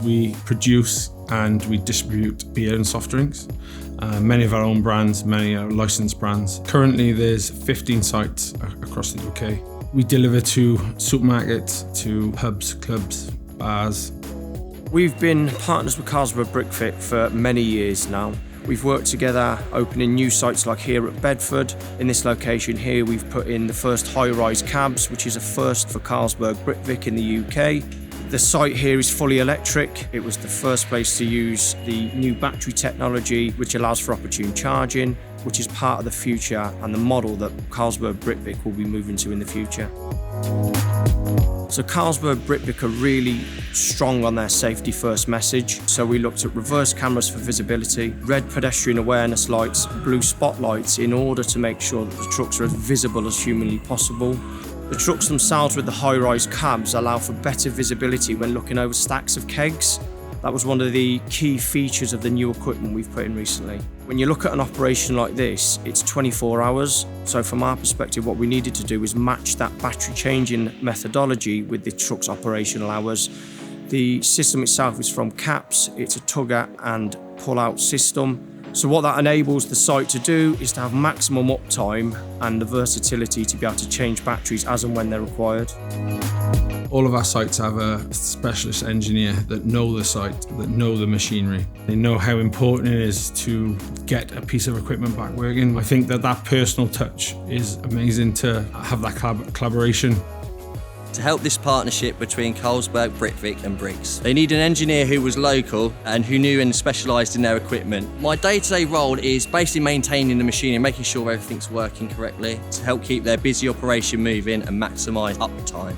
we produce and we distribute beer and soft drinks. Many of our own brands, many are licensed brands. Currently there's 15 sites across the UK. We deliver to supermarkets, to pubs, clubs, bars. We've been partners with Carlsberg Britvic for many years now. We've worked together opening new sites like here at Bedford. In this location here, we've put in the first high-rise cabs, which is a first for Carlsberg Britvic in the UK. The site here is fully electric. It was the first place to use the new battery technology, which allows for opportune charging, which is part of the future and the model that Carlsberg Britvic will be moving to in the future. So Carlsberg Britvic are really strong on their safety first message. So we looked at reverse cameras for visibility, red pedestrian awareness lights, blue spotlights in order to make sure that the trucks are as visible as humanly possible. The trucks themselves with the high-rise cabs allow for better visibility when looking over stacks of kegs. That was one of the key features of the new equipment we've put in recently. When you look at an operation like this, it's 24 hours. So from our perspective, what we needed to do is match that battery changing methodology with the truck's operational hours. The system itself is from CAPS. It's a tugger and pull-out system. So what that enables the site to do is to have maximum uptime and the versatility to be able to change batteries as and when they're required. All of our sites have a specialist engineer that know the site, that know the machinery. They know how important it is to get a piece of equipment back working. I think that personal touch is amazing to have that collaboration. To help this partnership between Carlsberg, Britvic and Briggs, they need an engineer who was local and who knew and specialised in their equipment. My day-to-day role is basically maintaining the machine and making sure everything's working correctly to help keep their busy operation moving and maximise uptime.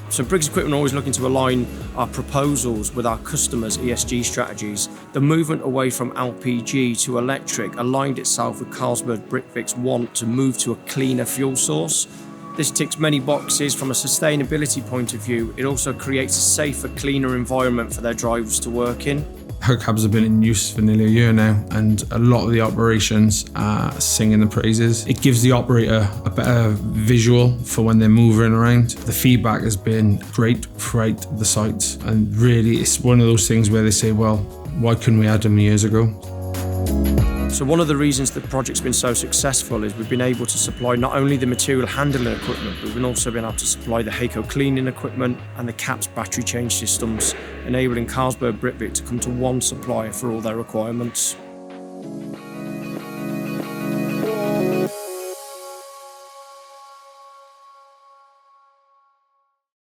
So Briggs Equipment are always looking to align our proposals with our customers' ESG strategies. The movement away from LPG to electric aligned itself with Carlsberg Britvic's want to move to a cleaner fuel source. This ticks many boxes from a sustainability point of view. It also creates a safer, cleaner environment for their drivers to work in. Her cabs have been in use for nearly a year now, and a lot of the operations are singing the praises. It gives the operator a better visual for when they're moving around. The feedback has been great throughout the sites, and really it's one of those things where they say, well, why couldn't we add them years ago? So one of the reasons the project's been so successful is we've been able to supply not only the material handling equipment, but we've also been able to supply the HACO cleaning equipment and the CAPS battery change systems, enabling Carlsberg Britvic to come to one supplier for all their requirements.